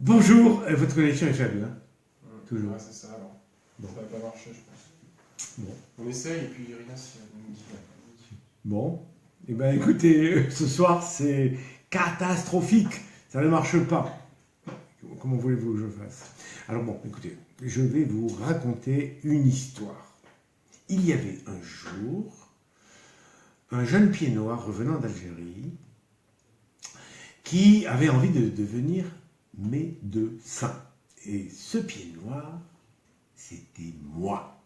Bonjour, votre connexion est faible, hein? Toujours. Ouais, c'est ça alors. Bon. Ça va pas marcher, je pense. Bon. On essaye et puis rien nous dit. Bon. Eh bien, écoutez, ce soir, c'est catastrophique. Ça ne marche pas. Comment voulez-vous que je fasse? Alors bon, écoutez, je vais vous raconter une histoire. Il y avait un jour un jeune pied noir revenant d'Algérie qui avait envie de devenir médecin. Et ce pied noir, c'était moi.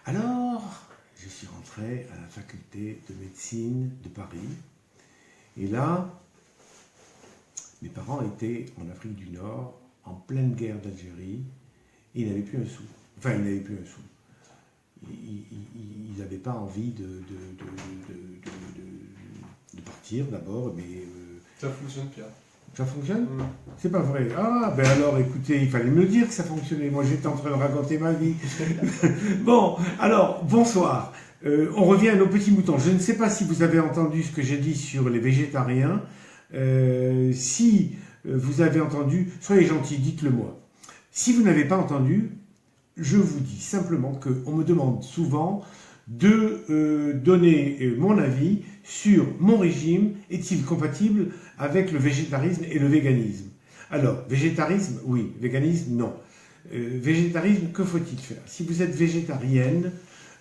Alors, je suis rentré à la faculté de médecine de Paris. Et là, mes parents étaient en Afrique du Nord, en pleine guerre d'Algérie, et ils n'avaient plus un sou. Enfin, ils n'avaient plus un sou. Ils n'avaient pas envie de partir d'abord, mais... Ça fonctionne, Pierre. Ça fonctionne? C'est pas vrai. Ah, ben alors, écoutez, il fallait me le dire que ça fonctionnait. Moi, j'étais en train de raconter ma vie. Bon, alors, bonsoir. On revient à nos petits moutons. Je ne sais pas si vous avez entendu ce que j'ai dit sur les végétariens. Si vous avez entendu, soyez gentils, dites-le moi. Si vous n'avez pas entendu, je vous dis simplement qu'on me demande souvent de donner mon avis sur mon régime, est-il compatible avec le végétarisme et le véganisme? Alors, végétarisme, oui, véganisme, non. Végétarisme, que faut-il faire? Si vous êtes végétarienne,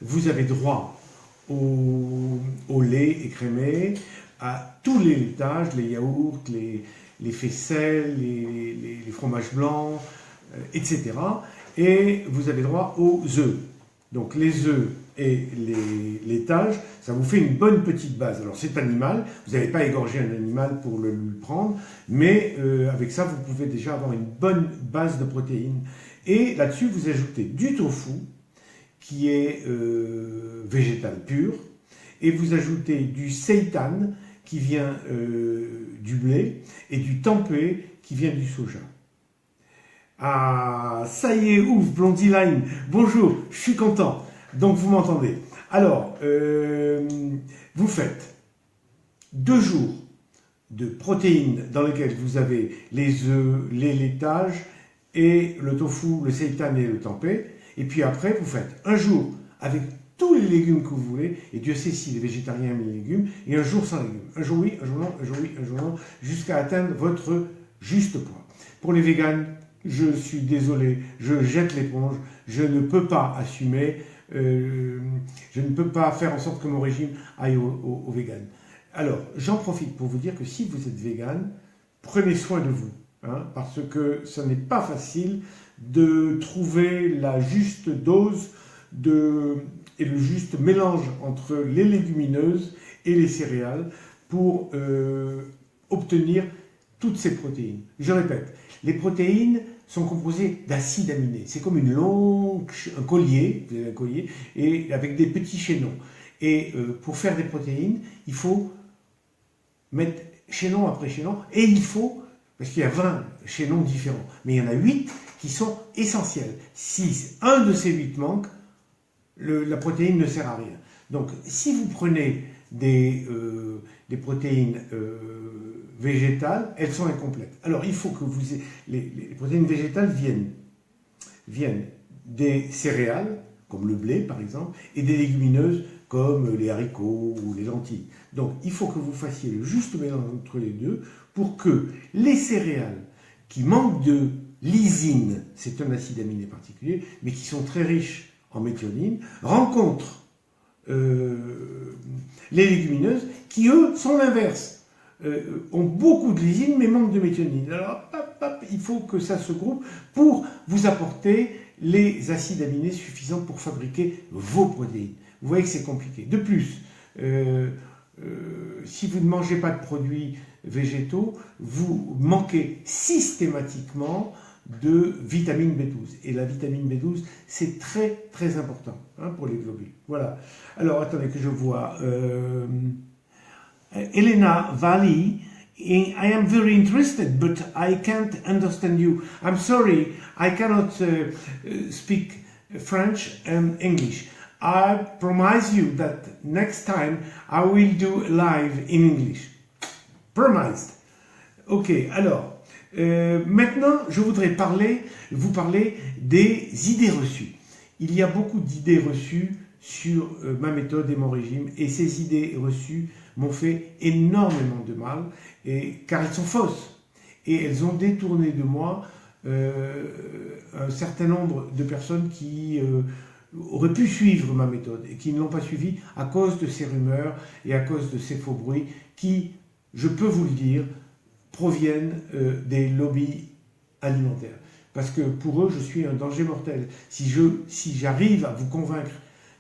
vous avez droit au lait écrémé, à tous les laitages, les yaourts, les faisselles, les fromages blancs, etc. Et vous avez droit aux œufs. Donc les œufs et les laitages, ça vous fait une bonne petite base. Alors c'est animal, vous n'allez pas égorger un animal pour le prendre, mais avec ça, vous pouvez déjà avoir une bonne base de protéines. Et là-dessus, vous ajoutez du tofu, qui est végétal pur, et vous ajoutez du seitan, qui vient du blé, et du tempeh, qui vient du soja. Ah, ça y est, ouf, Blondie Line, bonjour, je suis content. Donc vous m'entendez. Alors, vous faites 2 jours de protéines dans lesquels vous avez les œufs, les laitages et le tofu, le seitan et le tempeh. Et puis après, vous faites un jour avec tous les légumes que vous voulez, et Dieu sait si les végétariens aiment les légumes, et un jour sans légumes. Un jour oui, un jour non, un jour oui, un jour non, jusqu'à atteindre votre juste poids. Pour les véganes, je suis désolé, je jette l'éponge, je ne peux pas assumer, je ne peux pas faire en sorte que mon régime aille au vegan. Alors, j'en profite pour vous dire que si vous êtes vegan, prenez soin de vous, hein, parce que ce n'est pas facile de trouver la juste dose et le juste mélange entre les légumineuses et les céréales pour obtenir toutes ces protéines. Je répète, les protéines sont composées d'acides aminés. C'est comme un collier, vous avez un collier, et avec des petits chaînons. Et pour faire des protéines, il faut mettre chaînon après chaînon, et il faut, parce qu'il y a 20 chaînons différents, mais il y en a 8 qui sont essentiels. Si un de ces 8 manque, la protéine ne sert à rien. Donc, si vous prenez des protéines végétales, elles sont incomplètes. Alors, il faut que les protéines végétales viennent des céréales, comme le blé par exemple, et des légumineuses comme les haricots ou les lentilles. Donc, il faut que vous fassiez le juste mélange entre les deux pour que les céréales qui manquent de lysine, c'est un acide aminé particulier, mais qui sont très riches en méthionine, rencontrent les légumineuses qui, eux, sont l'inverse. Ont beaucoup de lysine mais manquent de méthionine. Alors, il faut que ça se groupe pour vous apporter les acides aminés suffisants pour fabriquer vos protéines. Vous voyez que c'est compliqué. De plus, si vous ne mangez pas de produits végétaux, vous manquez systématiquement de vitamine B12. Et la vitamine B12, c'est très très important, hein, pour les globules. Voilà. Alors, attendez que je vois. Elena Valli, I am very interested, but I can't understand you. I'm sorry, I cannot speak French and English. I promise you that next time I will do live in English. Promised. Ok, alors, Maintenant, je voudrais vous parler des idées reçues. Il y a beaucoup d'idées reçues sur ma méthode et mon régime, et ces idées reçues m'ont fait énormément de mal, car elles sont fausses, et elles ont détourné de moi un certain nombre de personnes qui auraient pu suivre ma méthode, et qui ne l'ont pas suivie à cause de ces rumeurs, et à cause de ces faux bruits, qui, je peux vous le dire, proviennent des lobbies alimentaires. Parce que pour eux, je suis un danger mortel. Si j'arrive à vous convaincre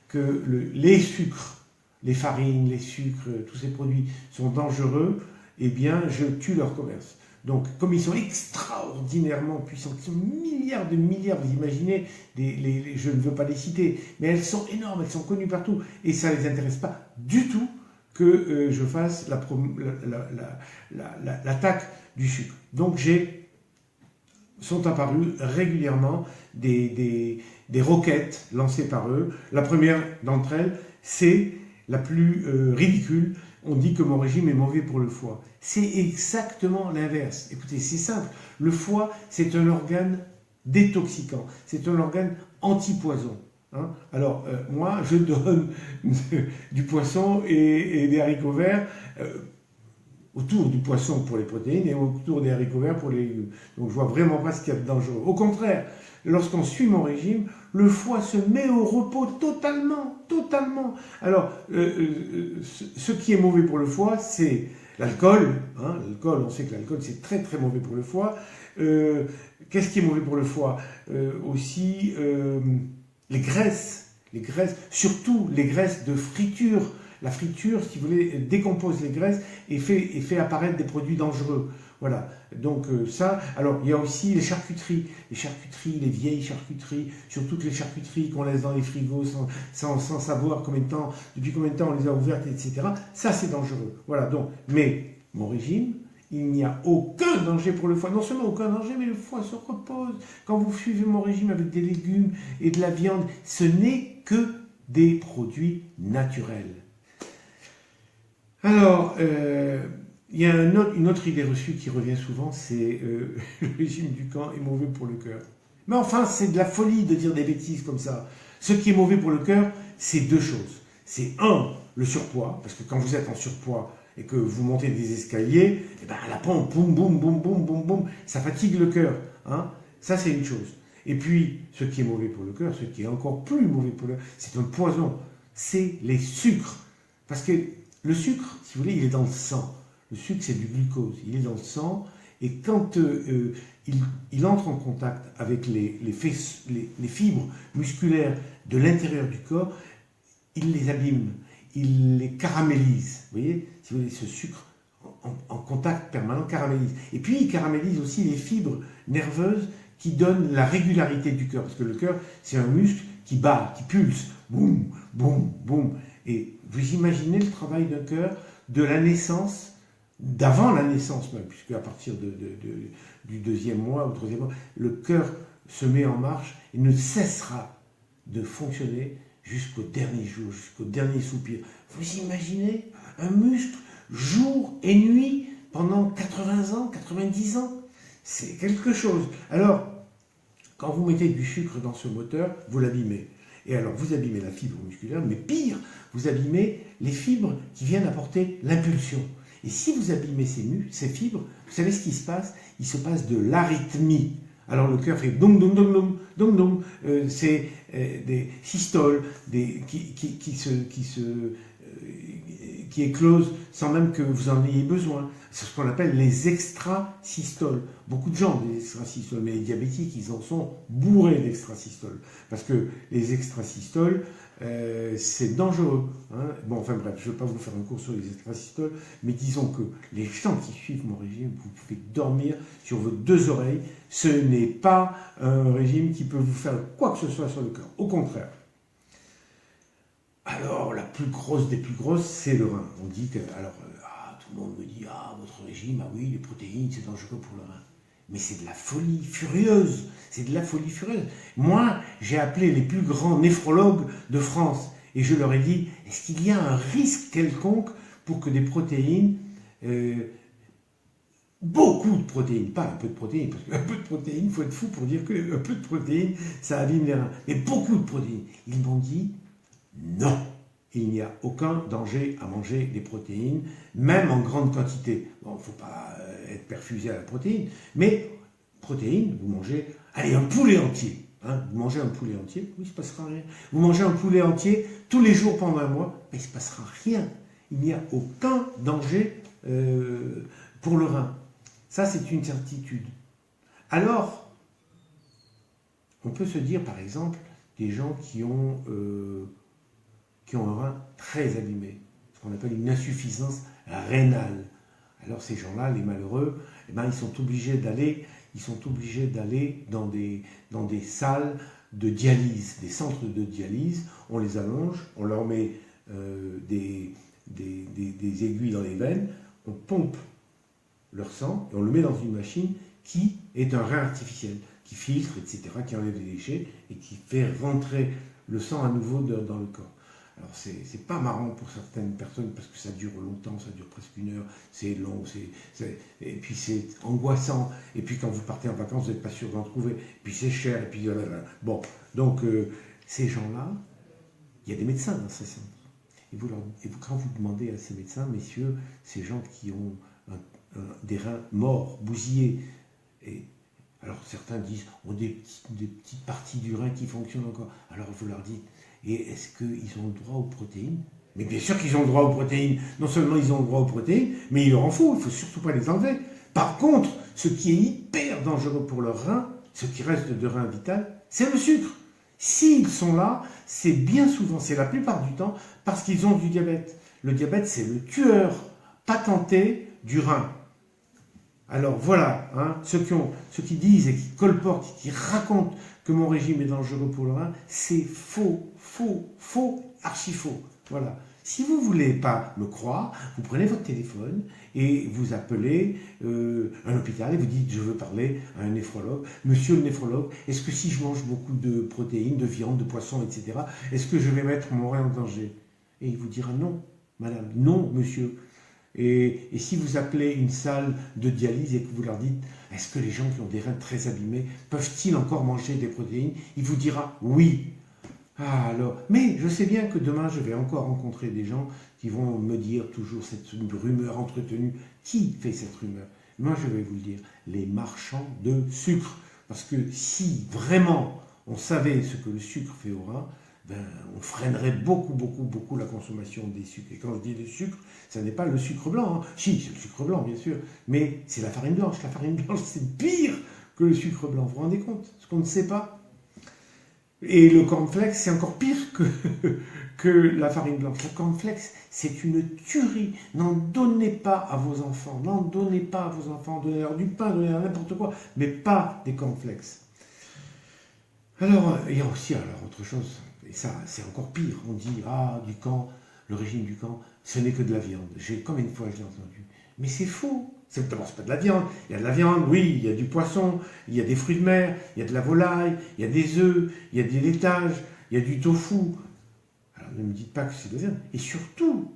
que les sucres, les farines, les sucres, tous ces produits sont dangereux, eh bien, je tue leur commerce. Donc, comme ils sont extraordinairement puissants, ils sont milliards de milliards, vous imaginez, je ne veux pas les citer, mais elles sont énormes, elles sont connues partout, et ça ne les intéresse pas du tout que je fasse l'attaque du sucre. Donc, sont apparues régulièrement des requêtes lancées par eux. La première d'entre elles, c'est la plus ridicule. On dit que mon régime est mauvais pour le foie. C'est exactement l'inverse. Écoutez, c'est simple. Le foie, c'est un organe détoxicant. C'est un organe anti-poison. Hein. Alors, moi, je donne du poisson et des haricots verts autour du poisson pour les protéines et autour des haricots verts pour les légumes. Donc je vois vraiment pas ce qu'il y a de dangereux. Au contraire, lorsqu'on suit mon régime, le foie se met au repos totalement. Alors, ce qui est mauvais pour le foie, c'est l'alcool. Hein. L'alcool, on sait que l'alcool, c'est très très mauvais pour le foie. Qu'est-ce qui est mauvais pour le foie? Aussi, les graisses, surtout les graisses de friture. La friture, si vous voulez, décompose les graisses et fait apparaître des produits dangereux. Voilà. Donc ça, alors il y a aussi les charcuteries, les vieilles charcuteries, surtout les charcuteries qu'on laisse dans les frigos sans savoir depuis combien de temps on les a ouvertes, etc. Ça, c'est dangereux. Voilà. Donc, mais mon régime, il n'y a aucun danger pour le foie. Non seulement aucun danger, mais le foie se repose. Quand vous suivez mon régime avec des légumes et de la viande, ce n'est que des produits naturels. Alors, il y a une autre idée reçue qui revient souvent, c'est le régime du camp est mauvais pour le cœur. Mais enfin, c'est de la folie de dire des bêtises comme ça. Ce qui est mauvais pour le cœur, c'est deux choses. C'est le surpoids, parce que quand vous êtes en surpoids et que vous montez des escaliers, et ben la pompe, boum, boum, boum, boum, boum, boum, ça fatigue le cœur. Hein. Ça, c'est une chose. Et puis, ce qui est mauvais pour le cœur, ce qui est encore plus mauvais pour le cœur, c'est un poison. C'est les sucres. Parce que le sucre, si vous voulez, il est dans le sang. Le sucre, c'est du glucose. Il est dans le sang. Et quand il entre en contact avec les fibres musculaires de l'intérieur du corps, il les abîme. Il les caramélise. Vous voyez, si vous voulez, ce sucre en contact permanent caramélise. Et puis, il caramélise aussi les fibres nerveuses qui donnent la régularité du cœur. Parce que le cœur, c'est un muscle qui bat, qui pulse. Boum, boum, boum. Et vous imaginez le travail d'un cœur de la naissance, d'avant la naissance même, puisque à partir du deuxième mois ou troisième mois, le cœur se met en marche et ne cessera de fonctionner jusqu'au dernier jour, jusqu'au dernier soupir. Vous imaginez un muscle jour et nuit pendant 80 ans, 90 ans? C'est quelque chose. Alors, quand vous mettez du sucre dans ce moteur, vous l'abîmez. Et alors, vous abîmez la fibre musculaire, mais pire, vous abîmez les fibres qui viennent apporter l'impulsion. Et si vous abîmez ces fibres, vous savez ce qui se passe? Il se passe de l'arythmie. Alors le cœur fait dong dong dong dong dong dong. C'est des systoles qui éclosent sans même que vous en ayez besoin. C'est ce qu'on appelle les extrasystoles. Beaucoup de gens ont des extrasystoles, mais les diabétiques, ils en sont bourrés d'extrasystoles. Parce que les extrasystoles, c'est dangereux. Hein. Bon, enfin bref, je ne vais pas vous faire un cours sur les extrasystoles, mais disons que les gens qui suivent mon régime, vous pouvez dormir sur vos deux oreilles. Ce n'est pas un régime qui peut vous faire quoi que ce soit sur le cœur. Au contraire. Alors, la plus grosse des plus grosses, c'est le rein. On dit que, alors, tout le monde me dit, votre régime, oui, les protéines, c'est dangereux pour le rein. Mais c'est de la folie furieuse. C'est de la folie furieuse. Moi, j'ai appelé les plus grands néphrologues de France et je leur ai dit, est-ce qu'il y a un risque quelconque pour que des protéines beaucoup de protéines, pas un peu de protéines, parce qu'un peu de protéines, il faut être fou pour dire qu'un peu de protéines, ça abîme les reins, mais beaucoup de protéines. Ils m'ont dit non, il n'y a aucun danger à manger des protéines, même en grande quantité. Bon, il ne faut pas être perfusé à la protéine, mais protéines, vous mangez, allez, un poulet entier. Hein, vous mangez un poulet entier, oui, il ne se passera rien. Vous mangez un poulet entier tous les jours pendant un mois, mais il ne se passera rien. Il n'y a aucun danger pour le rein. Ça, c'est une certitude. Alors, on peut se dire, par exemple, des gens qui ont un rein très abîmé, ce qu'on appelle une insuffisance rénale. Alors, ces gens-là, les malheureux, eh ben, ils sont obligés d'aller dans des salles de dialyse, des centres de dialyse. On les allonge, on leur met des aiguilles dans les veines, on pompe leur sang et on le met dans une machine qui est un rein artificiel, qui filtre, etc., qui enlève les déchets et qui fait rentrer le sang à nouveau dans le corps. Alors c'est pas marrant pour certaines personnes parce que ça dure longtemps, ça dure presque une heure, c'est long, et puis c'est angoissant, et puis quand vous partez en vacances, vous n'êtes pas sûr d'en trouver, et puis c'est cher, et puis voilà. Bon, donc ces gens-là, il y a des médecins dans ces centres. Quand vous demandez à ces médecins, messieurs, ces gens qui ont des reins morts, bousillés, et alors certains disent, ont des petites parties du rein qui fonctionnent encore. Alors vous leur dites, et est-ce qu'ils ont le droit aux protéines? Mais bien sûr qu'ils ont le droit aux protéines. Non seulement ils ont le droit aux protéines, mais il leur en faut, il ne faut surtout pas les enlever. Par contre, ce qui est hyper dangereux pour leur rein, ce qui reste de rein vital, c'est le sucre. S'ils sont là, c'est bien souvent, c'est la plupart du temps, parce qu'ils ont du diabète. Le diabète, c'est le tueur patenté du rein. Alors voilà, hein, ceux qui disent et qui colportent, qui racontent que mon régime est dangereux pour le rein, c'est faux, archi faux. Voilà. Si vous ne voulez pas me croire, vous prenez votre téléphone et vous appelez un hôpital et vous dites, je veux parler à un néphrologue. Monsieur le néphrologue, est-ce que si je mange beaucoup de protéines, de viande, de poisson, etc., est-ce que je vais mettre mon rein en danger? Et il vous dira non, madame, non, monsieur. Et si vous appelez une salle de dialyse et que vous leur dites « Est-ce que les gens qui ont des reins très abîmés peuvent-ils encore manger des protéines ?» Il vous dira « Oui ». Ah alors, mais je sais bien que demain je vais encore rencontrer des gens qui vont me dire toujours cette rumeur entretenue. Qui fait cette rumeur? Moi je vais vous le dire, les marchands de sucre. Parce que si vraiment on savait ce que le sucre fait au rein, ben, on freinerait beaucoup la consommation des sucres. Et quand je dis des sucres, ce n'est pas le sucre blanc. Hein. Si, c'est le sucre blanc, bien sûr, mais c'est la farine blanche. La farine blanche, c'est pire que le sucre blanc. Vous vous rendez compte? Ce qu'on ne sait pas. Et le cornflakes, c'est encore pire que la farine blanche. Le cornflakes, c'est une tuerie. N'en donnez pas à vos enfants. N'en donnez pas à vos enfants. Donnez-leur du pain, donnez-leur n'importe quoi, mais pas des cornflakes. Alors, il y a aussi autre chose. Et ça, c'est encore pire. On dit, du camp, le régime du camp, ce n'est que de la viande. Combien de fois je l'ai entendu? Mais c'est faux. C'est pas de la viande. Il y a de la viande, oui, il y a du poisson, il y a des fruits de mer, il y a de la volaille, il y a des œufs, il y a des laitages, il y a du tofu. Alors ne me dites pas que c'est de la viande. Et surtout,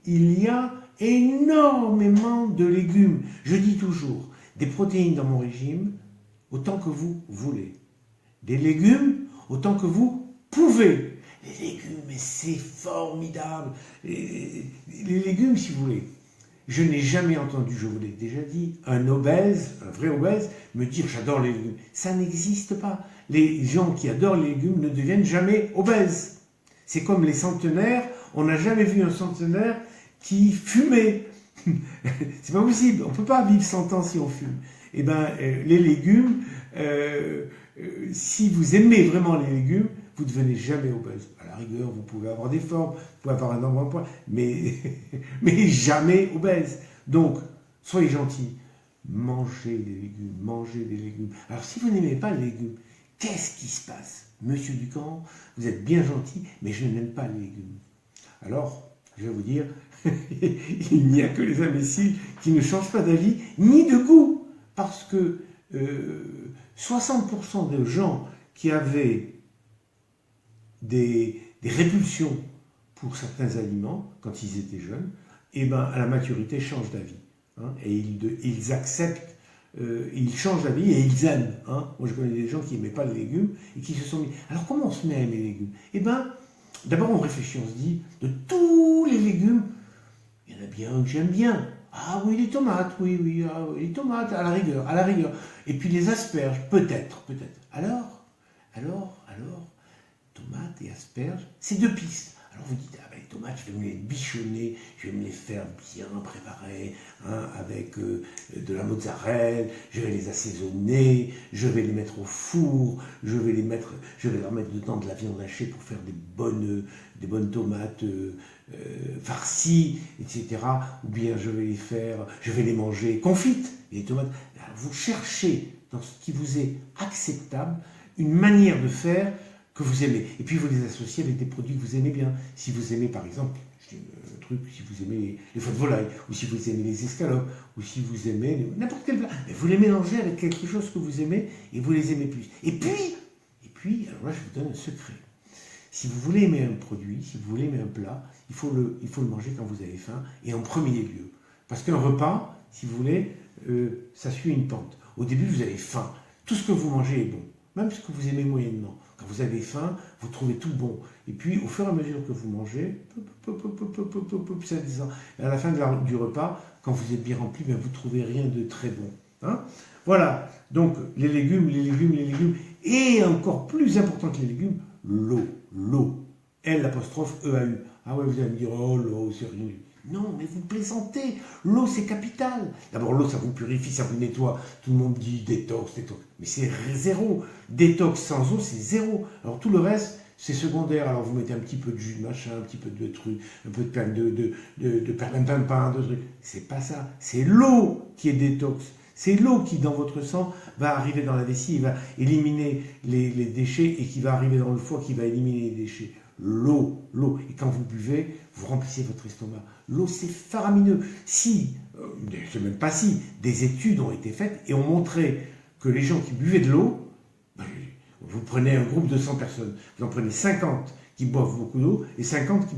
il y a énormément de légumes. Je dis toujours, des protéines dans mon régime, autant que vous voulez. Des légumes, autant que vous pouvez. Les légumes, mais c'est formidable. Les légumes, si vous voulez. Je n'ai jamais entendu, je vous l'ai déjà dit, un vrai obèse, me dire j'adore les légumes. Ça n'existe pas. Les gens qui adorent les légumes ne deviennent jamais obèses. C'est comme les centenaires. On n'a jamais vu un centenaire qui fumait. C'est pas possible. On ne peut pas vivre 100 ans si on fume. Eh bien, les légumes, si vous aimez vraiment les légumes, vous ne devenez jamais obèse. À la rigueur, vous pouvez avoir des formes, vous pouvez avoir un embonpoint, mais jamais obèse. Donc, soyez gentils, mangez des légumes, mangez des légumes. Alors, si vous n'aimez pas les légumes, qu'est-ce qui se passe? Monsieur Ducamp, vous êtes bien gentil, mais je n'aime pas les légumes. Alors, je vais vous dire, il n'y a que les imbéciles qui ne changent pas d'avis, ni de goût. Parce que 60% des gens qui avaient des répulsions pour certains aliments quand ils étaient jeunes, eh ben, à la maturité, changent d'avis. hein, et ils acceptent, ils changent d'avis et ils aiment. Hein. Moi, je connais des gens qui n'aimaient pas les légumes et qui se sont mis. Alors, comment on se met à aimer les légumes? Eh bien, d'abord, on réfléchit, on se dit, de tous les légumes, il y en a bien un que j'aime bien. Ah oui, les tomates, oui, ah, oui, les tomates, à la rigueur, à la rigueur. Et puis les asperges, peut-être. Alors, tomates et asperges, c'est deux pistes. Alors vous dites, ah ben les tomates, je vais me les bichonner, je vais me les faire bien préparer, hein, avec de la mozzarella, je vais les assaisonner, je vais les mettre au four, je vais leur mettre dedans de la viande hachée pour faire des bonnes tomates farcies, etc. Ou bien je vais les manger confites, les tomates. Alors vous cherchez dans ce qui vous est acceptable une manière de faire que vous aimez. Et puis vous les associez avec des produits que vous aimez bien. Si vous aimez par exemple, je dis un truc, si vous aimez les foies de volaille, ou si vous aimez les escalopes, ou si vous aimez n'importe quel plat, vous les mélangez avec quelque chose que vous aimez et vous les aimez plus. Et puis, alors là je vous donne un secret. Si vous voulez aimer un produit, si vous voulez aimer un plat, il faut le manger quand vous avez faim et en premier lieu. Parce qu'un repas, si vous voulez, ça suit une pente. Au début, vous avez faim. Tout ce que vous mangez est bon. Même ce que vous aimez moyennement. Quand vous avez faim, vous trouvez tout bon. Et puis, au fur et à mesure que vous mangez, ça descend. Et à la fin du repas, quand vous êtes bien rempli, vous ne trouvez rien de très bon. Hein? Voilà. Donc, les légumes. Et encore plus important que les légumes, l'eau. L''E-A-U. Ah ouais, vous allez me dire, oh, l'eau, c'est rien. Non, mais vous plaisantez. L'eau, c'est capital. D'abord, l'eau, ça vous purifie, ça vous nettoie. Tout le monde dit détox. Mais c'est zéro. Détox sans eau, c'est zéro. Alors, tout le reste, c'est secondaire. Alors, vous mettez un petit peu de jus de machin, un petit peu de trucs, un peu de perlimpinpin, de trucs. C'est pas ça. C'est l'eau qui est détox. C'est l'eau qui, dans votre sang, va arriver dans la vessie, va éliminer les déchets et qui va arriver dans le foie, qui va éliminer les déchets. L'eau. Et quand vous buvez, vous remplissez votre estomac. L'eau, c'est faramineux. Même pas si, des études ont été faites et ont montré que les gens qui buvaient de l'eau, vous prenez un groupe de 100 personnes, vous en prenez 50 qui boivent beaucoup d'eau et 50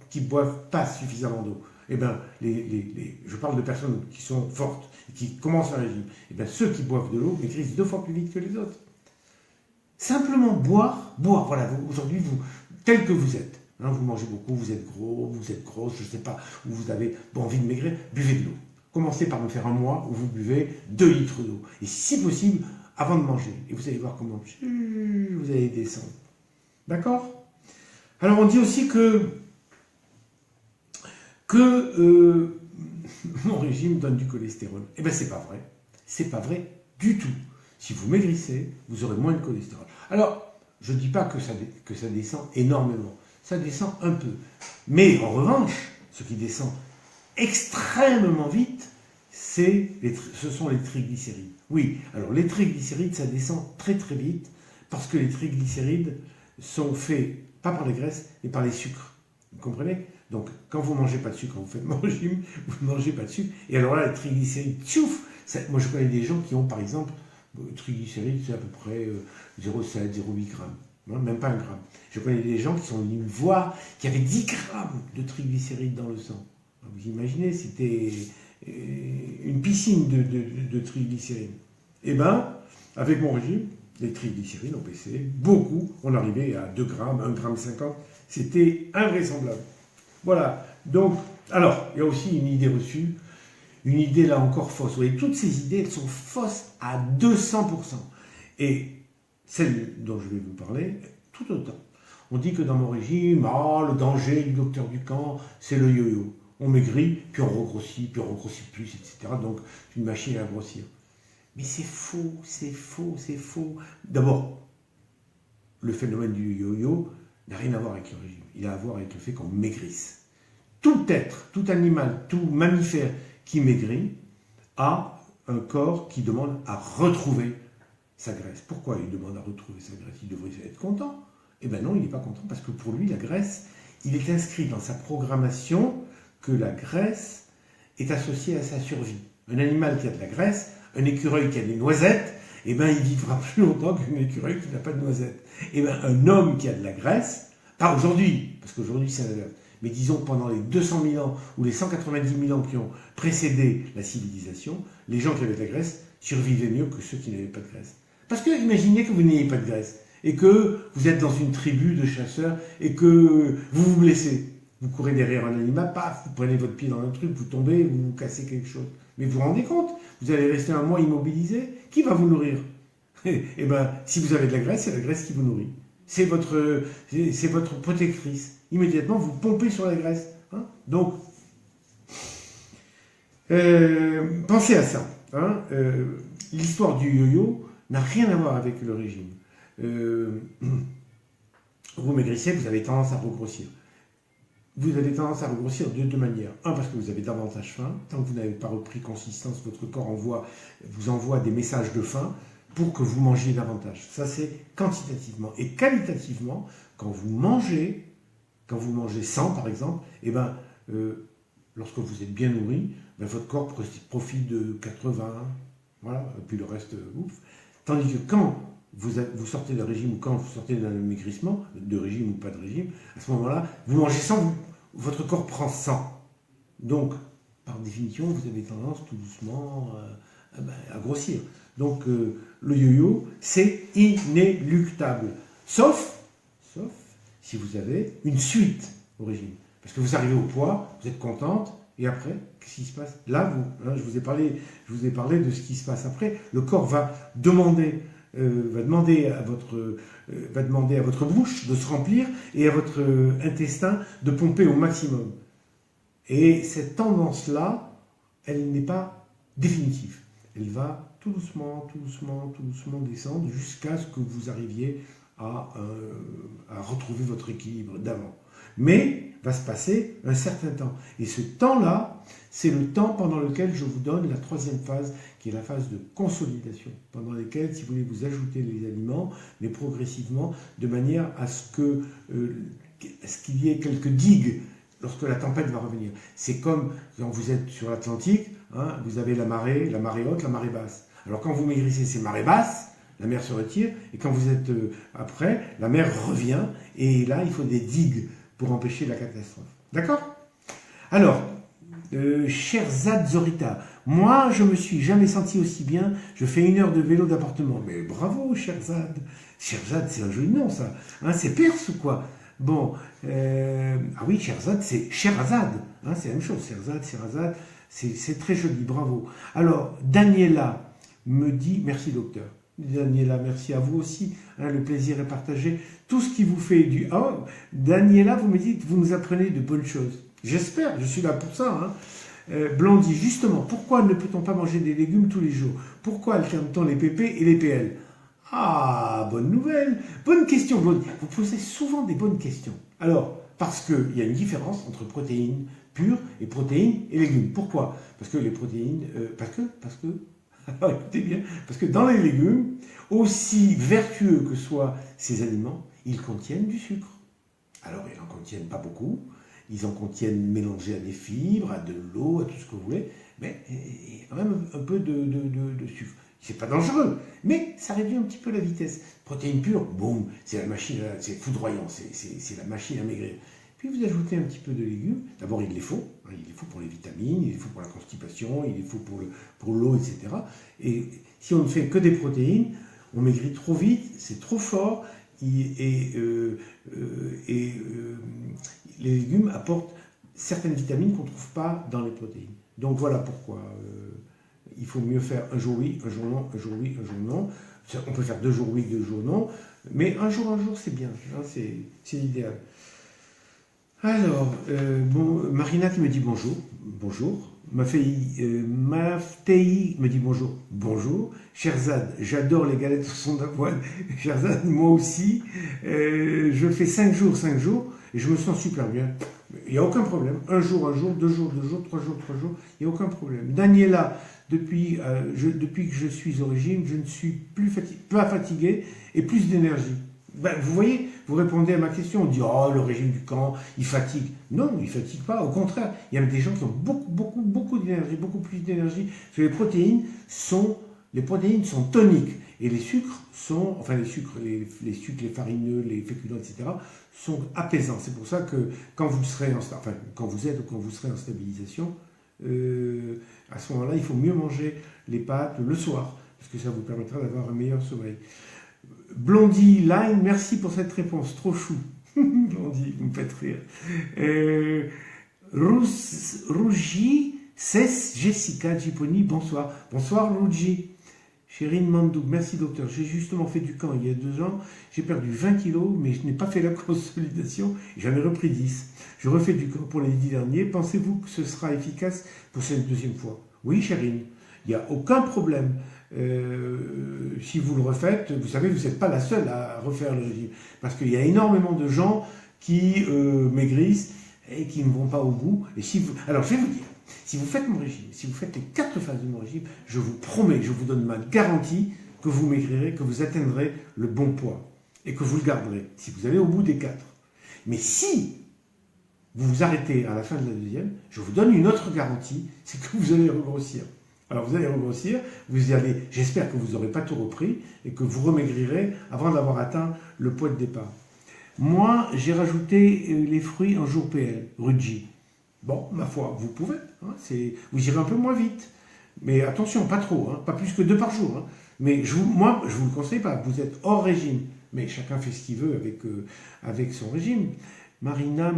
qui boivent pas suffisamment d'eau. Eh bien, je parle de personnes qui sont fortes et qui commencent un régime. Eh bien, ceux qui boivent de l'eau maigrissent 2 fois plus vite que les autres. Simplement boire, voilà, aujourd'hui, tel que vous êtes, hein, vous mangez beaucoup, vous êtes gros, vous êtes grosse, je ne sais pas, ou vous avez envie de maigrir, buvez de l'eau. Commencez par me faire un mois où vous buvez 2 litres d'eau. Et si possible, avant de manger. Et vous allez voir comment vous allez descendre. D'accord? Alors on dit aussi que mon régime donne du cholestérol. Eh bien c'est pas vrai. C'est pas vrai du tout. Si vous maigrissez, vous aurez moins de cholestérol. Alors, je ne dis pas que ça descend énormément. Ça descend un peu. Mais en revanche, ce qui descend extrêmement vite, ce sont les triglycérides. Oui, alors les triglycérides, ça descend très très vite parce que les triglycérides sont faits, pas par les graisses, mais par les sucres. Vous comprenez? Donc, quand vous ne mangez pas de sucre, quand vous faites mon régime, vous ne mangez pas de sucre. Et alors là, les triglycérides, tchouf. Moi, je connais des gens qui ont, par exemple, triglycérides, c'est à peu près 0,7, 0,8 grammes. Non, même pas 1 gramme. Je connais des gens qui sont venus me voir, qui avaient 10 grammes de triglycérides dans le sang. Vous imaginez, c'était une piscine de triglycérides. Eh bien, avec mon régime, les triglycérides ont baissé beaucoup. On arrivait à 2 grammes, 1,50 gramme. C'était invraisemblable. Voilà. Donc, alors, il y a aussi une idée reçue, une idée là encore fausse. Vous voyez, toutes ces idées, elles sont fausses à 200%. Et celle dont je vais vous parler, tout autant. On dit que dans mon régime, le danger du docteur Ducamp, c'est le yo-yo. On maigrit, puis on regrossit plus, etc. Donc, c'est une machine à grossir. Mais c'est faux, c'est faux, c'est faux. D'abord, le phénomène du yo-yo n'a rien à voir avec le régime. Il a à voir avec le fait qu'on maigrisse. Tout être, tout animal, tout mammifère qui maigrit a un corps qui demande à retrouver sa graisse. Pourquoi il demande à retrouver sa graisse? Il devrait être content. Eh bien non, il n'est pas content parce que pour lui, la graisse, il est inscrit dans sa programmation que la graisse est associée à sa survie. Un animal qui a de la graisse, un écureuil qui a des noisettes, eh bien il vivra plus longtemps qu'un écureuil qui n'a pas de noisettes. Eh bien un homme qui a de la graisse, pas aujourd'hui, parce qu'aujourd'hui c'est l'inverse, mais disons pendant les 200 000 ans ou les 190 000 ans qui ont précédé la civilisation, les gens qui avaient de la graisse survivaient mieux que ceux qui n'avaient pas de graisse. Parce que imaginez que vous n'ayez pas de graisse et que vous êtes dans une tribu de chasseurs et que vous vous blessez. Vous courez derrière un animal, paf, vous prenez votre pied dans un truc, vous tombez, vous vous cassez quelque chose. Mais vous vous rendez compte, vous allez rester un mois immobilisé, qui va vous nourrir? Eh bien, si vous avez de la graisse, c'est la graisse qui vous nourrit. C'est votre protectrice. Immédiatement, vous pompez sur la graisse. Hein. Donc, pensez à ça. Hein. L'histoire du yo-yo n'a rien à voir avec le régime. Vous maigrissez, vous avez tendance à regrossir. Vous avez tendance à regrossir de deux manières. Un, parce que vous avez davantage faim. Tant que vous n'avez pas repris consistance, votre corps vous envoie des messages de faim pour que vous mangiez davantage. Ça, c'est quantitativement. Et qualitativement, quand vous mangez 100, par exemple, eh ben, lorsque vous êtes bien nourri, ben, votre corps profite de 80, voilà, et puis le reste, ouf. Tandis que quand vous sortez d'un régime ou quand vous sortez d'un maigrissement, de régime ou pas de régime, à ce moment-là, vous mangez 100, votre corps prend 100. Donc, par définition, vous avez tendance tout doucement à grossir. Donc, le yo-yo, c'est inéluctable. Sauf si vous avez une suite au régime. Parce que vous arrivez au poids, vous êtes contente, et après, qu'est-ce qui se passe? Là, je vous ai parlé de ce qui se passe après. Le corps va demander à votre bouche de se remplir et à votre intestin de pomper au maximum. Et cette tendance-là, elle n'est pas définitive. Elle va tout doucement descendre jusqu'à ce que vous arriviez à retrouver votre équilibre d'avant. Mais va se passer un certain temps. Et ce temps-là, c'est le temps pendant lequel je vous donne la troisième phase, qui est la phase de consolidation, pendant laquelle, si vous voulez, vous ajoutez les aliments, mais progressivement, de manière à ce qu'il y ait quelques digues lorsque la tempête va revenir. C'est comme quand vous êtes sur l'Atlantique, hein, vous avez la marée haute, la marée basse. Alors quand vous maigrissez, c'est marée basse, la mer se retire, et quand vous êtes après, la mer revient, et là, il faut des digues pour empêcher la catastrophe. D'accord? Alors, cher Zad Zorita, moi, je me suis jamais senti aussi bien, je fais 1 heure de vélo d'appartement. Mais bravo, cher Zad. Cher Zad, c'est un joli nom, ça. Hein, c'est perse ou quoi? Bon, ah oui, Sherzad, c'est Sherazade, hein, c'est la même chose, Sherazade, c'est très joli, bravo. Alors, Daniela me dit, merci docteur, Daniela, merci à vous aussi, hein, le plaisir est partagé, tout ce qui vous fait du... Ah, Daniela, vous me dites, vous nous apprenez de bonnes choses, j'espère, je suis là pour ça, hein. Blondie, justement, pourquoi ne peut-on pas manger des légumes tous les jours? Pourquoi alterne-t-on les PP et les PL? Ah, bonne nouvelle, bonne question, Blondie. Vous posez souvent des bonnes questions. Alors, parce qu'il y a une différence entre protéines pures et protéines et légumes. Pourquoi? Parce que les protéines... alors écoutez bien, parce que dans les légumes, aussi vertueux que soient ces aliments, ils contiennent du sucre. Alors, ils n'en contiennent pas beaucoup. Ils en contiennent mélangés à des fibres, à de l'eau, à tout ce que vous voulez. Mais il y a quand même un peu de sucre. C'est pas dangereux, mais ça réduit un petit peu la vitesse. Protéines pures, boum, c'est la machine, c'est foudroyant, c'est la machine à maigrir. Puis vous ajoutez un petit peu de légumes. D'abord, il les faut. Hein, il les faut pour les vitamines, il les faut pour la constipation, il les faut pour l'eau, etc. Et si on ne fait que des protéines, on maigrit trop vite, c'est trop fort, et les légumes apportent certaines vitamines qu'on ne trouve pas dans les protéines. Donc voilà pourquoi il faut mieux faire un jour oui, un jour non, un jour oui, un jour non. On peut faire 2 jours oui, 2 jours non, mais un jour, c'est bien, hein, c'est l'idéal. Alors, bon, Marina qui me dit bonjour, bonjour. Maftei me dit bonjour, bonjour. Sherzad, j'adore les galettes au son d'avoine. Sherzad, moi aussi. Je fais 5 jours, et je me sens super bien. Il n'y a aucun problème. 1 jour, 2 jours, 3 jours, il n'y a aucun problème. Daniela, depuis que je suis au régime, je ne suis pas fatigué et plus d'énergie. Ben, vous voyez, vous répondez à ma question, on dit « Oh, le régime du camp, il fatigue ». Non, il ne fatigue pas, au contraire. Il y a des gens qui ont beaucoup d'énergie, beaucoup plus d'énergie. Parce que les protéines sont Les protéines sont toniques et les sucres sont, enfin les sucres, les sucres, les farineux, les féculents, etc. sont apaisants. C'est pour ça que quand vous serez quand vous êtes ou quand vous serez en stabilisation, à ce moment-là, il faut mieux manger les pâtes le soir parce que ça vous permettra d'avoir un meilleur sommeil. Blondie Line, merci pour cette réponse, trop chou. Blondie, vous me faites rire. Rougi, Cess, Jessica, Giponi, bonsoir. Bonsoir Rougi. Chérine Mandou, merci docteur. J'ai justement fait du camp il y a 2 ans. J'ai perdu 20 kilos, mais je n'ai pas fait la consolidation. J'en ai repris 10. Je refais du camp pour les 10 derniers. Pensez-vous que ce sera efficace pour cette 2e fois? Oui, Chérine, il n'y a aucun problème. Si vous le refaites, vous savez, vous n'êtes pas la seule à refaire le régime. Parce qu'il y a énormément de gens qui maigrissent et qui ne vont pas au bout. Et alors, je vais vous dire, si vous faites mon régime, si vous faites les 4 phases de mon régime, je vous promets, je vous donne ma garantie que vous maigrirez, que vous atteindrez le bon poids et que vous le garderez, si vous allez au bout des 4. Mais si vous vous arrêtez à la fin de la 2e, je vous donne une autre garantie, c'est que vous allez regrossir. Alors vous allez regrossir, j'espère que vous n'aurez pas tout repris et que vous remaigrirez avant d'avoir atteint le poids de départ. Moi, j'ai rajouté les fruits en jour PL, Rudji. Bon, ma foi, vous pouvez. Hein, vous irez un peu moins vite. Mais attention, pas trop, hein, pas plus que 2 par jour. Hein. Mais moi, je ne vous le conseille pas. Vous êtes hors régime. Mais chacun fait ce qu'il veut avec son régime. Marina,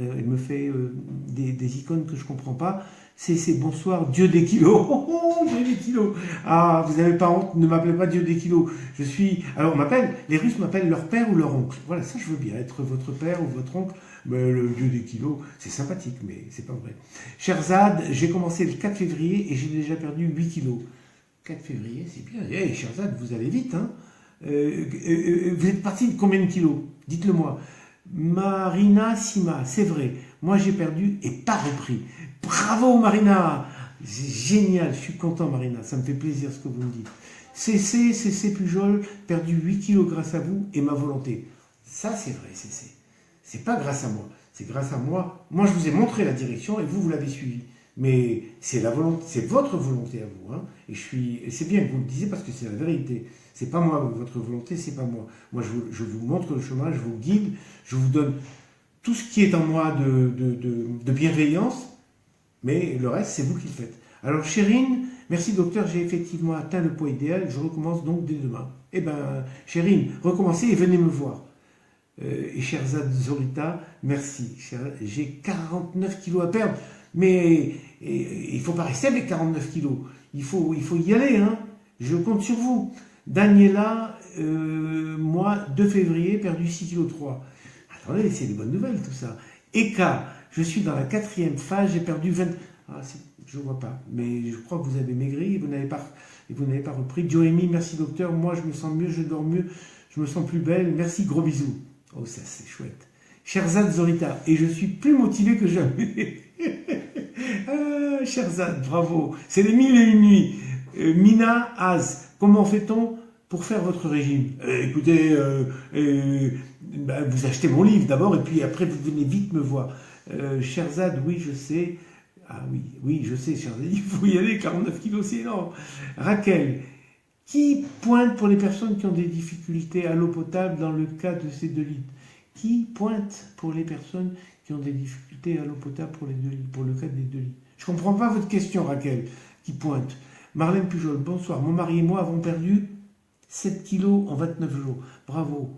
elle me fait des icônes que je ne comprends pas. C'est bonsoir, Dieu des kilos. Oh, Dieu des kilos. Ah, vous n'avez pas honte, ne m'appelez pas Dieu des kilos. Alors, les Russes m'appellent leur père ou leur oncle. Voilà, ça je veux bien, être votre père ou votre oncle. Mais le Dieu des kilos, c'est sympathique, mais c'est pas vrai. Cherzad, j'ai commencé le 4 février et j'ai déjà perdu 8 kilos. 4 février, c'est bien. Hey, Cherzad, vous allez vite, hein. Vous êtes parti de combien de kilos? Dites-le moi. Marina Sima, c'est vrai. Moi, j'ai perdu et pas repris. Bravo, Marina! Génial, je suis content, Marina. Ça me fait plaisir ce que vous me dites. CC Pujol, perdu 8 kilos grâce à vous et ma volonté. Ça, c'est vrai, CC. C'est pas grâce à moi. C'est grâce à moi. Moi, je vous ai montré la direction et vous l'avez suivi. Mais c'est votre volonté à vous. Hein. Et c'est bien que vous le disiez parce que c'est la vérité. C'est pas moi, votre volonté, c'est pas moi. Moi, je vous montre le chemin, je vous guide, je vous donne tout ce qui est en moi de bienveillance, mais le reste, c'est vous qui le faites. Alors, Chérine, merci docteur, j'ai effectivement atteint le poids idéal, je recommence donc dès demain. Eh bien, Chérine, recommencez et venez me voir. Et Cherzad Zorita, merci. J'ai 49 kilos à perdre, mais il ne faut pas rester avec 49 kilos. Il faut y aller, hein. Je compte sur vous. Daniela, moi, 2 février, perdu 6,3 kg. Attendez, c'est des bonnes nouvelles tout ça. Eka, je suis dans la 4e phase, j'ai perdu 20... Ah, je ne vois pas, mais je crois que vous avez maigri et vous n'avez pas repris. Joémie, merci docteur, moi je me sens mieux, je dors mieux, je me sens plus belle, merci, gros bisous. Oh, ça c'est chouette. Cherzad Zorita, et je suis plus motivé que jamais. Ah, Cherzad, bravo. C'est les 1001 nuits. Mina Az, comment fait-on pour faire votre régime? Écoutez, vous achetez mon livre d'abord et puis après vous venez vite me voir. Cherzad, oui, je sais. Ah oui, je sais, Cherzad, il faut y aller, 49 kilos, c'est énorme. Raquel, qui pointe pour les personnes qui ont des difficultés à l'eau potable dans le cas de ces 2 litres? Qui pointe pour les personnes qui ont des difficultés à l'eau potable pour le cas des 2 litres? Je ne comprends pas votre question, Raquel. Qui pointe? Marlène Pujol, bonsoir. Mon mari et moi avons perdu 7 kilos en 29 jours. Bravo.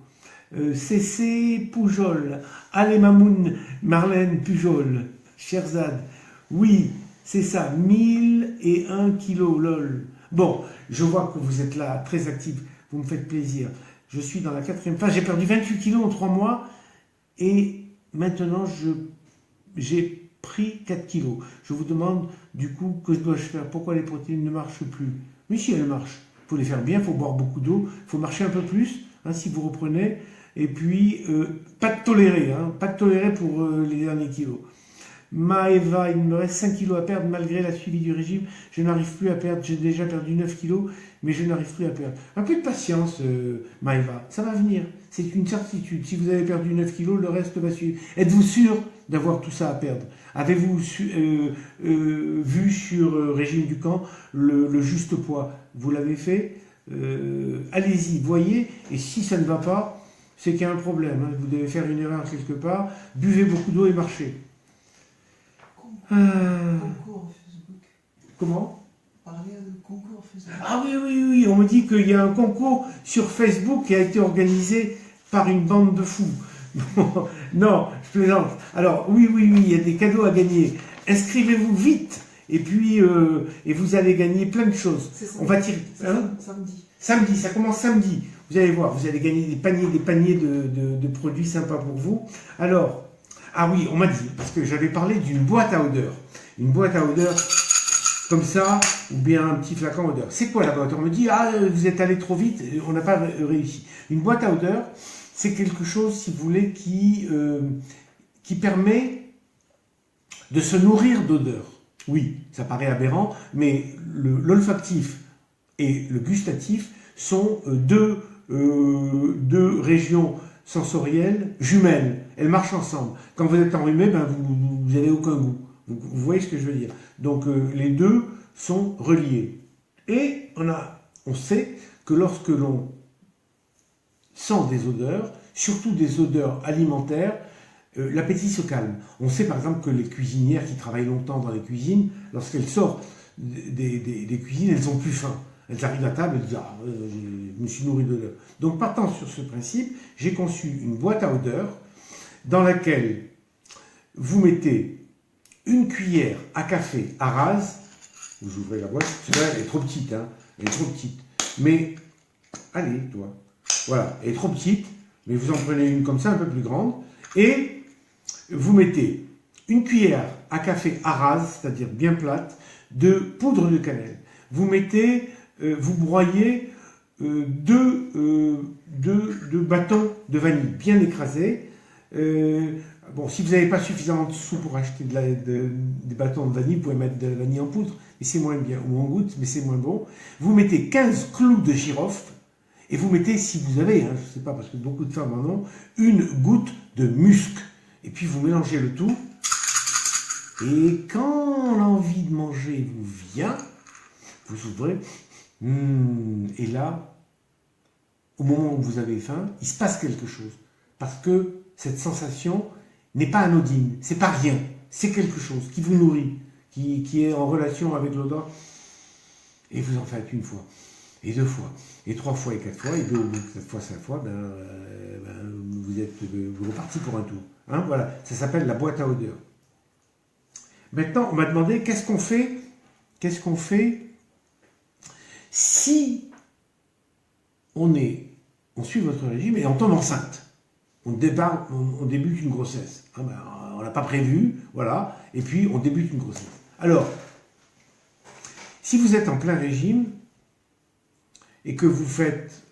CC Pujol, Allez Mamoun, Marlène Pujol, Cherzad. Oui, c'est ça, 1001 kilos, lol. Bon, je vois que vous êtes là, très actif, vous me faites plaisir. Je suis dans la 4e phase, j'ai perdu 28 kilos en 3 mois et maintenant j'ai pris 4 kilos. Je vous demande du coup, que dois-je faire? Pourquoi les protéines ne marchent plus? Mais si elles marchent, il faut les faire bien, il faut boire beaucoup d'eau, il faut marcher un peu plus, hein, si vous reprenez, et puis pas de tolérer pour les derniers kilos. Maëva, il me reste 5 kilos à perdre malgré la suivi du régime. Je n'arrive plus à perdre. J'ai déjà perdu 9 kilos, mais je n'arrive plus à perdre. Un peu de patience, Maëva. Ça va venir. C'est une certitude. Si vous avez perdu 9 kilos, le reste va suivre. Êtes-vous sûr d'avoir tout ça à perdre? Avez-vous vu sur Régime du Camp le juste poids? Vous l'avez fait? Allez-y, voyez. Et si ça ne va pas, c'est qu'il y a un problème. Hein. Vous devez faire une erreur quelque part. Buvez beaucoup d'eau et marchez. Concours Facebook. Comment? Parler de concours Facebook. Ah oui, oui, oui. On me dit qu'il y a un concours sur Facebook qui a été organisé par une bande de fous. Non, je plaisante. Alors, oui, oui, oui, il y a des cadeaux à gagner. Inscrivez-vous vite. Et puis, et vous allez gagner plein de choses. On va tirer. Hein? Samedi. Samedi, ça commence samedi. Vous allez voir, vous allez gagner des paniers de produits sympas pour vous. Alors, ah oui, on m'a dit, parce que j'avais parlé d'une boîte à odeur. Une boîte à odeur comme ça, ou bien un petit flacon odeur. C'est quoi la boîte? On me dit, ah, vous êtes allé trop vite, on n'a pas réussi. Une boîte à odeur, c'est quelque chose, si vous voulez, qui permet de se nourrir d'odeur. Oui, ça paraît aberrant, mais l'olfactif et le gustatif sont deux régions sensorielles jumelles. Elles marchent ensemble. Quand vous êtes enrhumé, ben vous n'avez aucun goût. Vous voyez ce que je veux dire? Donc les deux sont reliés. Et on sait que lorsque l'on sent des odeurs, surtout des odeurs alimentaires, l'appétit se calme. On sait par exemple que les cuisinières qui travaillent longtemps dans les cuisines, lorsqu'elles sortent des cuisines, elles ont plus faim. Elles arrivent à table et disent « Ah, je me suis nourri d'odeur ». Donc partant sur ce principe, j'ai conçu une boîte à odeurs dans laquelle vous mettez une cuillère à café à rase. Vous ouvrez la boîte. Celle-là, elle est trop petite, hein. Elle est trop petite. Mais, allez, toi. Voilà, elle est trop petite, mais vous en prenez une comme ça, un peu plus grande. Et vous mettez une cuillère à café à rase, c'est-à-dire bien plate, de poudre de cannelle. Vous mettez, vous broyez deux bâtons de vanille bien écrasés. Bon, si vous n'avez pas suffisamment de sous pour acheter des bâtons de vanille, vous pouvez mettre de la vanille en poudre, mais c'est moins bien, ou en gouttes, mais c'est moins bon. Vous mettez 15 clous de girofle, et vous mettez, si vous avez, hein, je ne sais pas, parce que beaucoup de femmes en ont, une goutte de musc. Et puis vous mélangez le tout. Et quand l'envie de manger vous vient, vous ouvrez, et là, au moment où vous avez faim, il se passe quelque chose. Parce que cette sensation n'est pas anodine, c'est pas rien, c'est quelque chose qui vous nourrit, qui est en relation avec l'odeur. Et vous en faites une fois, et deux fois, et trois fois, et quatre fois, et deux, quatre fois, cinq fois, vous repartez pour un tour. Hein, voilà, ça s'appelle la boîte à odeur. Maintenant, on m'a demandé qu'est-ce qu'on fait si on suit votre régime et on tombe enceinte. On débute une grossesse. Hein, on n'a pas prévu, voilà, et puis on débute une grossesse. Alors, si vous êtes en plein régime et que vous êtes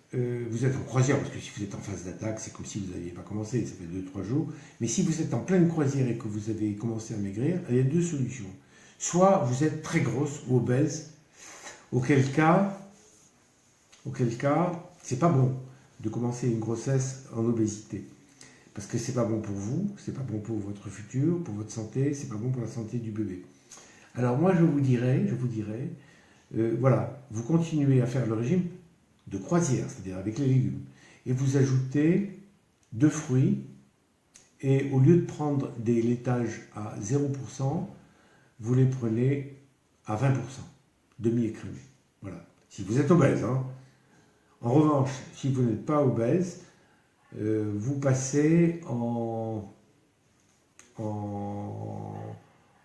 en croisière, parce que si vous êtes en phase d'attaque, c'est comme si vous n'aviez pas commencé, ça fait 2-3 jours, mais si vous êtes en pleine croisière et que vous avez commencé à maigrir, il y a deux solutions. Soit vous êtes très grosse ou obèse, auquel cas, c'est pas bon de commencer une grossesse en obésité. Parce que c'est pas bon pour vous, c'est pas bon pour votre futur, pour votre santé, c'est pas bon pour la santé du bébé. Alors moi je vous dirais, voilà, vous continuez à faire le régime de croisière, c'est-à-dire avec les légumes, et vous ajoutez 2 fruits, et au lieu de prendre des laitages à 0%, vous les prenez à 20%, demi-écrémés. Voilà, si vous êtes obèse, hein. En revanche, si vous n'êtes pas obèse, vous passez en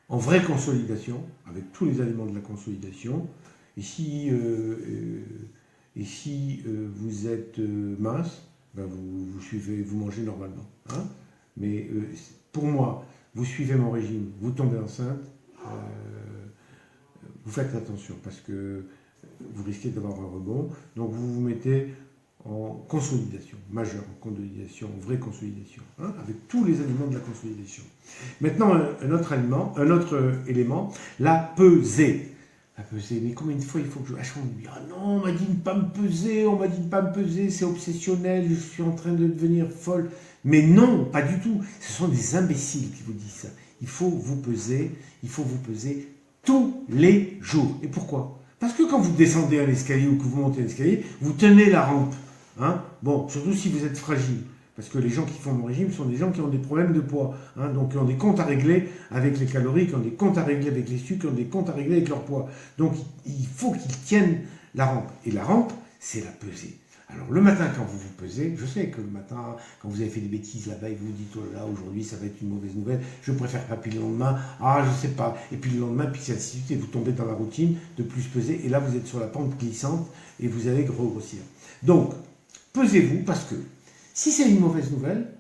vraie consolidation, avec tous les aliments de la consolidation. Et si vous êtes mince, ben vous mangez normalement. Hein, mais pour moi, vous suivez mon régime, vous tombez enceinte, vous faites attention parce que vous risquez d'avoir un rebond. Donc vous vous mettez en consolidation, majeure, en consolidation, en vraie consolidation, hein, avec tous les aliments de la consolidation. Maintenant, un autre élément, la pesée. La pesée, mais combien de fois il faut que je... Ah non, on m'a dit de ne pas me peser, on m'a dit de ne pas me peser, c'est obsessionnel, je suis en train de devenir folle. Mais non, pas du tout. Ce sont des imbéciles qui vous disent ça. Il faut vous peser tous les jours. Et pourquoi? Parce que quand vous descendez un escalier ou que vous montez un escalier, vous tenez la rampe. Hein, bon, surtout si vous êtes fragile. Parce que les gens qui font mon régime sont des gens qui ont des problèmes de poids. Hein, donc, qui ont des comptes à régler avec les calories, qui ont des comptes à régler avec les sucres, qui ont des comptes à régler avec leur poids. Donc, il faut qu'ils tiennent la rampe. Et la rampe, c'est la pesée. Alors, le matin, quand vous vous pesez, je sais que le matin, quand vous avez fait des bêtises la veille, vous vous dites, oh là là, aujourd'hui, ça va être une mauvaise nouvelle, je préfère pas, puis le lendemain, ah, je sais pas, et puis le lendemain, puis c'est ainsi de suite, et vous tombez dans la routine de plus peser, et là, vous êtes sur la pente glissante, et vous allez grossir. Donc, pesez-vous, parce que, si c'est une mauvaise nouvelle,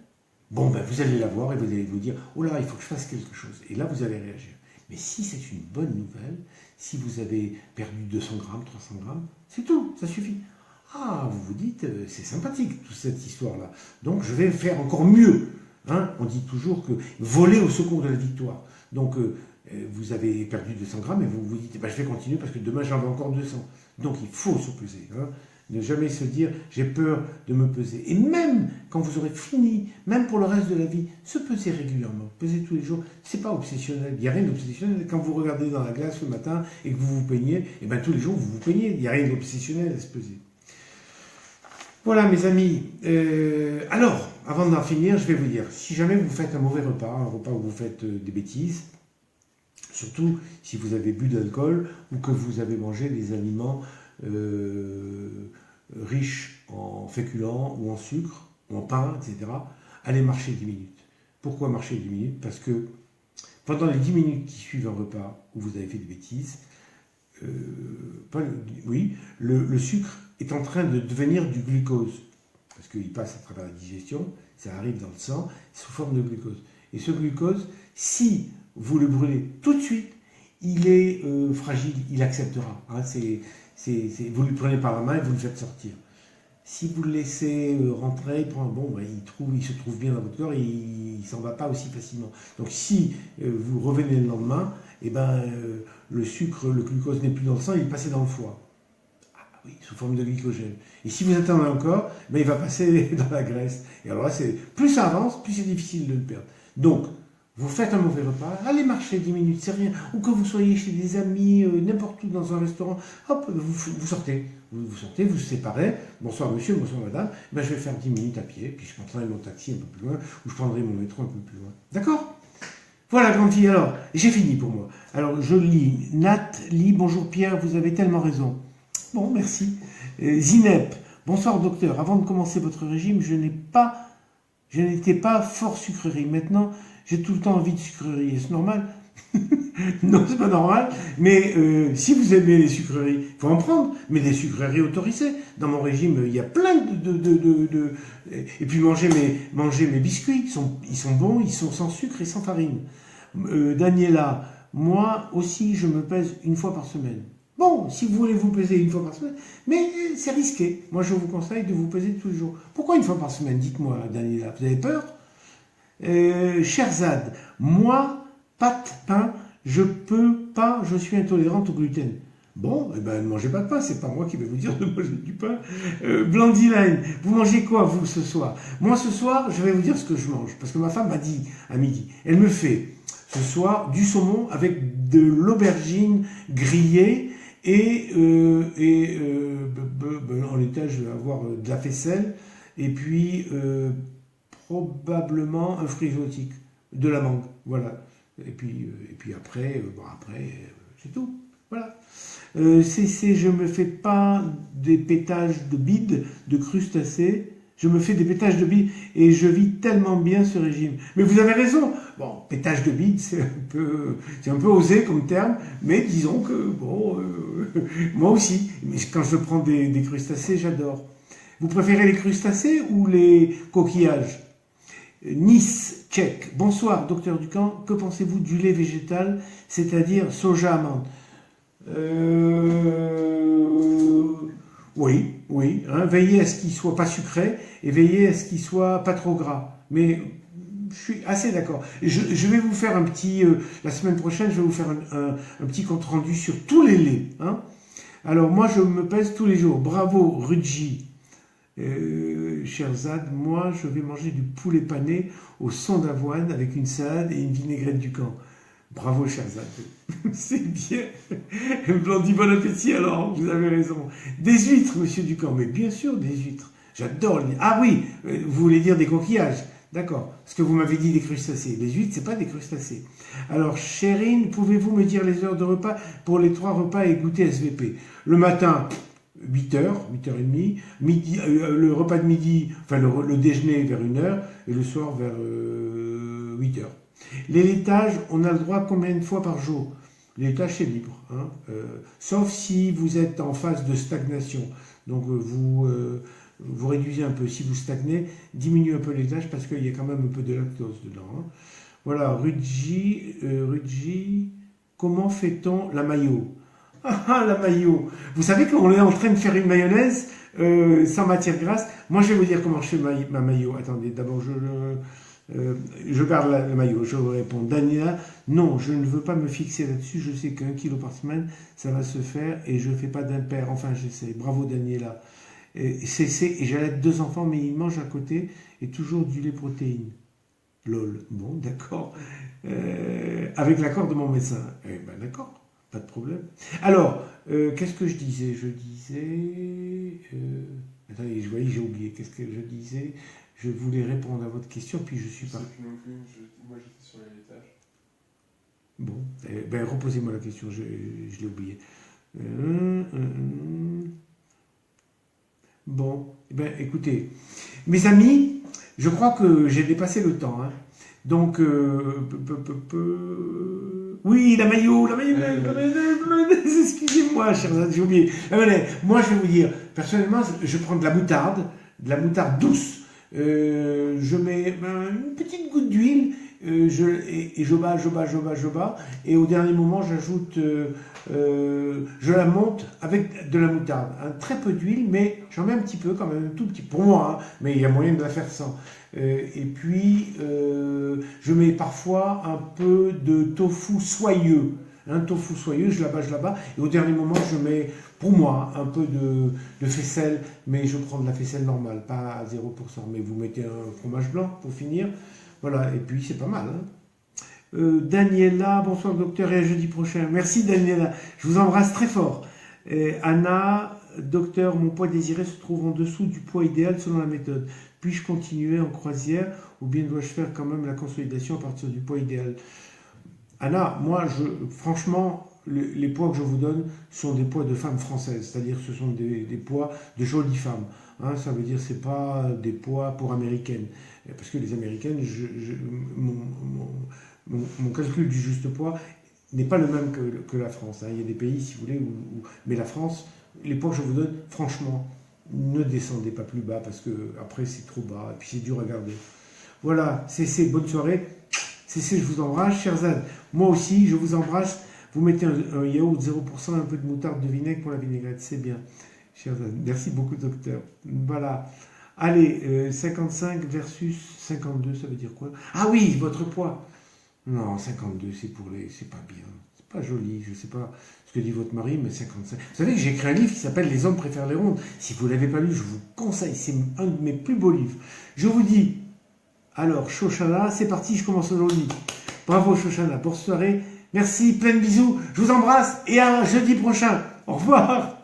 bon, ben, vous allez la voir, et vous allez vous dire, oh là, il faut que je fasse quelque chose, et là, vous allez réagir. Mais si c'est une bonne nouvelle, si vous avez perdu 200 grammes, 300 grammes, c'est tout, ça suffit. Ah, vous vous dites, c'est sympathique toute cette histoire-là. Donc je vais faire encore mieux. Hein, on dit toujours que voler au secours de la victoire. Donc vous avez perdu 200 grammes et vous vous dites, je vais continuer parce que demain j'en veux encore 200. Donc il faut se peser. Hein. Ne jamais se dire, j'ai peur de me peser. Et même quand vous aurez fini, même pour le reste de la vie, se peser régulièrement, peser tous les jours, c'est pas obsessionnel. Il n'y a rien d'obsessionnel. Quand vous regardez dans la glace le matin et que vous vous peignez, et bien tous les jours vous vous peignez. Il n'y a rien d'obsessionnel à se peser. Voilà mes amis, alors, avant d'en finir, je vais vous dire, si jamais vous faites un mauvais repas, un repas où vous faites des bêtises, surtout si vous avez bu de l'alcool ou que vous avez mangé des aliments riches en féculents ou en sucre, ou en pain, etc., allez marcher 10 minutes. Pourquoi marcher 10 minutes? Parce que pendant les 10 minutes qui suivent un repas où vous avez fait des bêtises, le sucre est en train de devenir du glucose, parce qu'il passe à travers la digestion, ça arrive dans le sang, sous forme de glucose. Et ce glucose, si vous le brûlez tout de suite, il est fragile, il acceptera. Hein, vous le prenez par la main et vous le faites sortir. Si vous le laissez rentrer, il se trouve bien dans votre corps et il ne s'en va pas aussi facilement. Donc si vous revenez le lendemain, le sucre, le glucose n'est plus dans le sang, il est passé dans le foie. Oui, sous forme de glycogène. Et si vous attendez encore, il va passer dans la graisse. Et alors là, plus ça avance, plus c'est difficile de le perdre. Donc, vous faites un mauvais repas, allez marcher 10 minutes, c'est rien. Ou que vous soyez chez des amis, n'importe où dans un restaurant, hop, vous sortez. Vous sortez, vous séparez. Bonsoir monsieur, bonsoir madame. Je vais faire 10 minutes à pied, puis je prendrai mon taxi un peu plus loin, ou je prendrai mon métro un peu plus loin. D'accord ? Voilà, grande fille. Alors, j'ai fini pour moi. Alors, je lis. Nat lit, bonjour Pierre, vous avez tellement raison. Bon, merci. Zinep, bonsoir docteur. Avant de commencer votre régime, je n'étais pas fort sucrerie. Maintenant, j'ai tout le temps envie de sucrerie. Est-ce normal? Non, c'est pas normal. Mais si vous aimez les sucreries, il faut en prendre. Mais des sucreries autorisées. Dans mon régime, il y a plein de... Et puis manger mes biscuits. Ils sont bons, ils sont sans sucre et sans farine. Daniela, moi aussi, je me pèse une fois par semaine. Bon, si vous voulez vous peser une fois par semaine, mais c'est risqué. Moi, je vous conseille de vous peser tous les jours. Pourquoi une fois par semaine? Dites-moi, Daniela, vous avez peur? Sherzad, moi, pâte, pain, je peux pas, je suis intolérante au gluten. Bon, ne mangez pas de pain, c'est pas moi qui vais vous dire de manger du pain. Blandiline, vous mangez quoi, vous, ce soir? Moi, ce soir, je vais vous dire ce que je mange, parce que ma femme m'a dit à midi. Elle me fait, ce soir, du saumon avec de l'aubergine grillée, et en l'étage, je vais avoir de la faisselle, et puis probablement un fruit exotique, de la mangue, voilà. Et puis après, c'est tout, voilà. Je me fais pas des pétages de bide, de crustacés, je me fais des pétages de bide et je vis tellement bien ce régime. Mais vous avez raison. Bon, pétage de bide, c'est un peu osé comme terme, mais disons que, moi aussi, quand je prends des crustacés, j'adore. Vous préférez les crustacés ou les coquillages? Nice, tchèque. Bonsoir, docteur Ducamp. Que pensez-vous du lait végétal, c'est-à-dire soja amande? Oui, oui. Hein, veillez à ce qu'il soit pas sucré et veillez à ce qu'il soit pas trop gras. Mais je suis assez d'accord. Je vais vous faire un petit... la semaine prochaine, je vais vous faire un petit compte rendu sur tous les laits. Hein. Alors moi, je me pèse tous les jours. Bravo, Rudji. Cher Zad, moi, je vais manger du poulet pané au son d'avoine avec une salade et une vinaigrette du camp. Bravo, cher Zad. C'est bien. Blondie, bon appétit alors, vous avez raison. Des huîtres, monsieur Ducamp. Mais bien sûr, des huîtres. J'adore les... Ah oui, vous voulez dire des coquillages. D'accord. Ce que vous m'avez dit des crustacés. Les huîtres, c'est pas des crustacés. Alors, Chérine, pouvez-vous me dire les heures de repas pour les 3 repas et goûter SVP? Le matin, 8h, 8h30. Midi, le repas de midi, enfin le déjeuner vers 1h et le soir vers 8h. Les laitages, on a le droit combien de fois par jour? Les laitages, c'est libre. Hein, sauf si vous êtes en phase de stagnation. Donc, vous réduisez un peu. Si vous stagnez, diminuez un peu les laitage parce qu'il y a quand même un peu de lactose dedans. Hein. Voilà, Rudji, comment fait-on la mayo? Ah, la mayo. Vous savez qu'on est en train de faire une mayonnaise sans matière grasse. Moi, je vais vous dire comment je fais ma mayo. Attendez, d'abord, je garde le maillot. Je vous réponds. Daniela, non, je ne veux pas me fixer là-dessus. Je sais qu'1 kilo par semaine, ça va se faire et je ne fais pas d'impair. Enfin, j'essaie. Bravo, Daniela. Et j'allais 2 enfants, mais ils mangent à côté et toujours du lait protéine. Lol. Bon, d'accord. Avec l'accord de mon médecin. Eh ben, d'accord. Pas de problème. Alors, qu'est-ce que je disais? Attendez, je voyais, j'ai oublié. Qu'est-ce que je disais? Je voulais répondre à votre question, puis je suis pas... Je sais plus non plus, moi j'étais sur les laitages. Bon, ben reposez-moi la question, je l'ai oublié. Bon, ben écoutez, mes amis, je crois que j'ai dépassé le temps. Hein. Donc, oui, la mayo, excusez-moi, chers amis, j'ai oublié. Moi, je vais vous dire, personnellement, je prends de la moutarde douce. Je mets une petite goutte d'huile et je bats et au dernier moment j'ajoute je la monte avec de la moutarde, très peu d'huile, mais j'en mets un petit peu quand même, un tout petit pour moi, hein, mais il y a moyen de la faire sans. Et puis je mets parfois un peu de tofu soyeux. Un tofu soyeux, je la bats, et au dernier moment, je mets, pour moi, un peu de faisselle, mais je prends de la faisselle normale, pas à 0%, mais vous mettez un fromage blanc pour finir, voilà, et puis c'est pas mal. Hein. Daniela, bonsoir docteur, et à jeudi prochain. Merci Daniela, je vous embrasse très fort. Anna, docteur, mon poids désiré se trouve en dessous du poids idéal selon la méthode. Puis-je continuer en croisière, ou bien dois-je faire quand même la consolidation à partir du poids idéal? Anna, moi, franchement, les poids que je vous donne sont des poids de femmes françaises, c'est-à-dire ce sont des poids de jolies femmes. Hein, ça veut dire c'est pas des poids pour américaines, parce que les américaines, mon calcul du juste poids n'est pas le même que la France. Hein. Il y a des pays, si vous voulez, mais la France, les poids que je vous donne, franchement, ne descendez pas plus bas parce que après c'est trop bas et puis c'est dur à garder. Voilà, c'est bonne soirée. Je vous embrasse, chers Zad. Moi aussi, je vous embrasse. Vous mettez un yaourt 0%, un peu de moutarde, de vinaigre pour la vinaigrette. C'est bien, chers Zad. Merci beaucoup, docteur. Voilà. Allez, 55 versus 52, ça veut dire quoi? Ah oui, votre poids. Non, 52, c'est pour les... C'est pas bien. C'est pas joli. Je sais pas ce que dit votre mari, mais 55... Vous savez que j'ai écrit un livre qui s'appelle « Les hommes préfèrent les rondes ». Si vous ne l'avez pas lu, je vous conseille. C'est un de mes plus beaux livres. Je vous dis... Alors, Shoshana, c'est parti, je commence aujourd'hui. Bravo, Shoshana, pour cette soirée. Merci, plein de bisous. Je vous embrasse et à jeudi prochain. Au revoir.